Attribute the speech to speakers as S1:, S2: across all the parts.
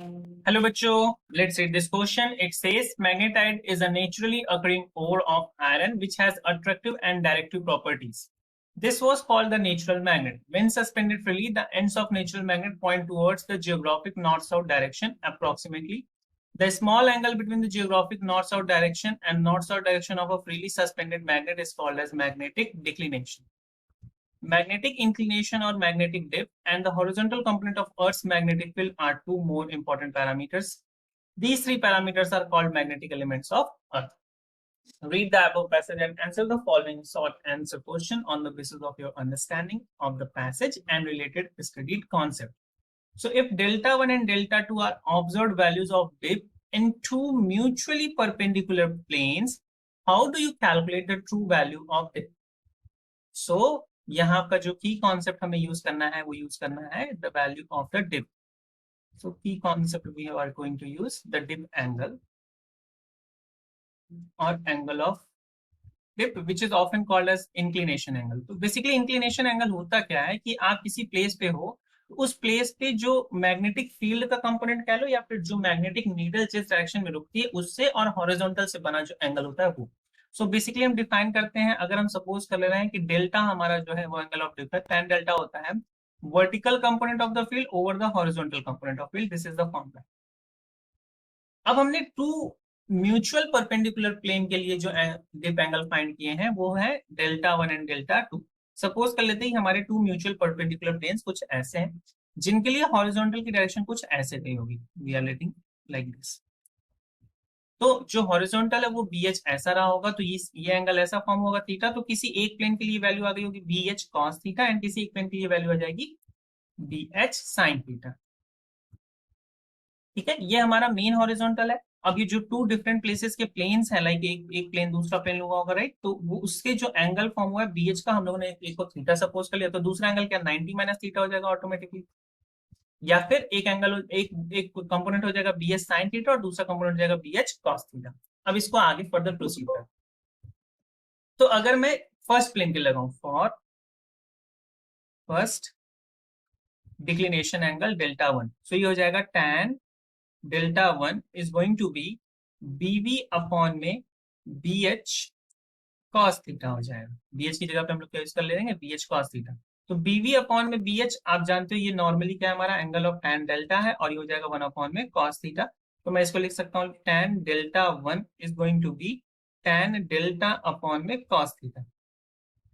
S1: Hello बच्चों, let's read this question. It says magnetite is a naturally occurring ore of iron which has attractive and directive properties. This was called the natural magnet. When suspended freely, the ends of natural magnet point towards the geographic north-south direction approximately. The small angle between the geographic north-south direction and north-south direction of a freely suspended magnet is called as magnetic declination. Magnetic inclination or magnetic dip and the horizontal component of Earth's magnetic field are two more important parameters. These three parameters are called magnetic elements of Earth. Read the above passage and answer the following short answer question on the basis of your understanding of the passage and related studied concept. So if delta 1 and delta 2 are observed values of dip in two mutually perpendicular planes, how do you calculate the true value of dip? So यहाँ का जो की concept हमें use करना है वो use करना है the value of the dip. So key concept we are going to use the dip angle और angle of dip which is often called as inclination angle. तो बेसिकली इंक्लिनेशन एंगल होता क्या है कि आप किसी प्लेस पे हो, उस प्लेस पे जो मैग्नेटिक फील्ड का कंपोनेंट कह लो या फिर जो मैग्नेटिक नीडल जिस डायरेक्शन में रुकती है उससे और हॉरिजॉन्टल से बना जो एंगल होता है वो. सो बेसिकली हम डिफाइन करते हैं, अगर हम सपोज कर ले रहे हैं कि डेल्टा हमारा जो है वो एंगल ऑफ डिप है, tan डेल्टा होता है vertical component of the field over the horizontal component of field. This is the formula. अब हमने टू म्यूचुअल परपेंडिकुलर प्लेन के लिए जो डिप एंगल फाइंड किए हैं वो है डेल्टा 1 एंड डेल्टा 2. सपोज कर लेते हैं हमारे टू म्यूचुअल परपेंडिकुलर प्लेन्स कुछ ऐसे हैं जिनके लिए हॉरिजॉन्टल की डायरेक्शन कुछ ऐसे दी होगी. We are letting like this. तो जो हॉरिजॉन्टल है वो BH ऐसा रहा होगा, तो ये एंगल ऐसा फॉर्म होगा थीटा. तो किसी एक प्लेन के लिए वैल्यू आ गई होगी BH cos थीटा एंड किसी एक प्लेन के लिए वैल्यू आ जाएगी BH sin थीटा. ठीक है, ये हमारा मेन हॉरिजॉन्टल है. अब ये जो टू डिफरेंट प्लेसेस के प्लेन्स हैं, लाइक एक प्लेन दूसरा प्लेन लगा होगा, राइट, तो वो उसके जो एंगल फॉर्म हुआ है BH का, हम लोगों ने एक को थीटा सपोज कर लिया, तो दूसरा एंगल क्या 90 माइनस थीटा हो जाएगा ऑटोमेटिकली. या फिर एक एंगल एक कंपोनेंट हो जाएगा BH sin थीटा और दूसरा कंपोनेंट हो जाएगा BH cos थीटा. अब इसको आगे फर्दर प्रोसीड कर. तो अगर मैं फर्स्ट प्लेन के लगाऊं for first declination angle delta 1, so ये हो जाएगा tan delta 1 is going to be BV upon में BH cos थीटा हो जाएगा. BH की जगह पे हम लोग क्या यूज कर लेंगे BH cos थीटा. तो BV अपॉन में BH आप जानते हो ये नॉर्मली क्या है हमारा एंगल ऑफ tan डेल्टा है और ये हो जाएगा 1 अपॉन में cos थीटा. तो मैं इसको लिख सकता हूँ tan delta 1 is going to be tan delta upon में cos थीटा.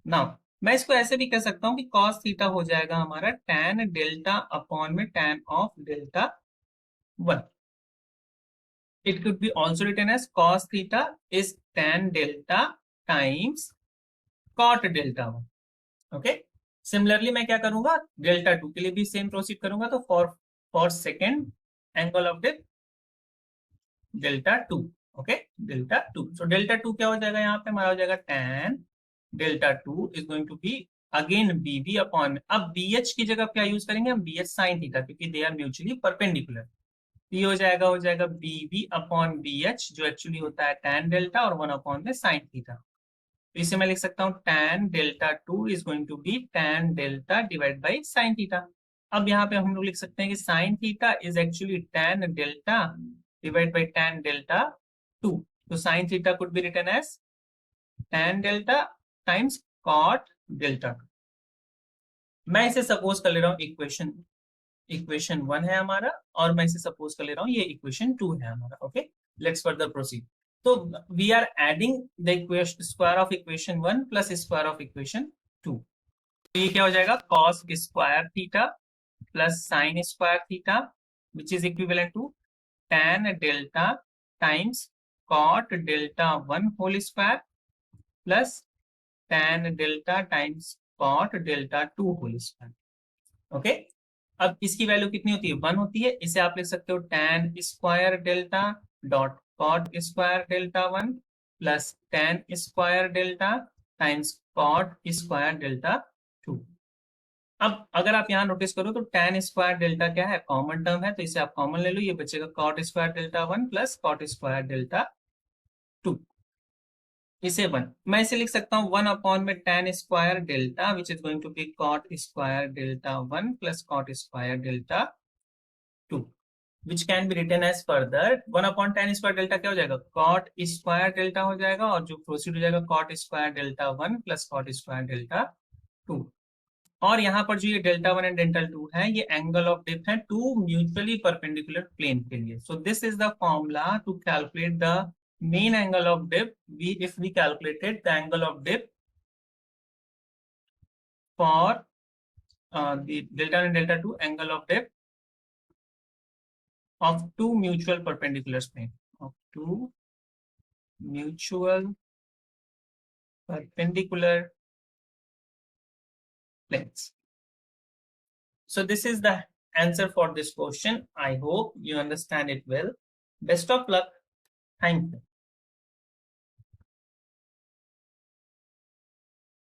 S1: नाउ मैं इसको ऐसे भी कह सकता हूँ कि cos थीटा हो जाएगा हमारा tan डेल्टा अपॉन में tan of delta 1. It could be also written as cos theta is tan delta times cot delta 1. Okay, similarly मैं क्या करूंगा डेल्टा 2 के लिए भी सेम प्रोसीड करूंगा. तो for second angle of dip delta 2. Okay, delta 2. So delta 2 क्या हो जाएगा यहाँ पे हमारा हो जाएगा tan delta 2 is going to be again BV upon, अब BH की जगह क्या यूज करेंगे हम BH sin थीटा, क्योंकि दे आर म्यूचुअली परपेंडिकुलर. ये हो जाएगा BV अपॉन BH जो एक्चुअली होता है tan डेल्टा और 1 अपॉन में sin थीटा. तो इसे मैं लिख सकता हूँ tan delta 2 is going to be tan delta divide by sin theta. अब यहाँ पे हम लोग लिख सकते हैं कि sin theta is actually tan delta divide by tan delta 2. तो sin theta could be written as tan delta times cot delta 2. मैं इसे सपोज कर ले रहा हूँ इक्वेशन 1 है हमारा और मैं इसे सपोज कर ले रहा हूँ ये इक्वेशन 2 है हमारा. Okay, let's further proceed. तो we are adding the equation square of equation 1 plus square of equation 2. तो ये क्या हो जाएगा cos square theta plus sin square theta which is equivalent to tan delta times cot delta 1 whole square plus tan delta times cot delta 2 whole square. Okay, अब इसकी value कितनी होती है 1 होती है. इसे आप लिख सकते हो tan square delta dot cot square delta 1 plus tan square delta times cot square delta 2. अब अगर आप यहाँ नोटिस करो तो tan स्क्वायर डेल्टा क्या है कॉमन टर्म है, तो इसे आप कॉमन ले लो, ये बचेगा cot square delta 1 plus cot square delta 2. इसे 1 मैं इसे लिख सकता हूँ 1 अपॉन में tan square delta which is going to be cot square delta 1 plus cot square delta 2. which can be written as further 1/tan square delta क्या हो जाएगा, cot square delta हो जाएगा, और जो प्रोसीड हो जाएगा cot square delta 1 plus cot square delta 2। और यहाँ पर जो ये डेल्टा 1 एंड डेल्टा 2 है, ये एंगल ऑफ डिप है टू म्यूचुअली परपेंडिकुलर प्लेन के लिए। So this is the formula to calculate the main angle of dip. We if we calculated the angle of dip for the delta 1 and delta 2 angle of dip of two mutual perpendicular plane, of two mutual perpendicular planes. So this is the answer for this question. I hope you understand it well. Best of luck. Thank you.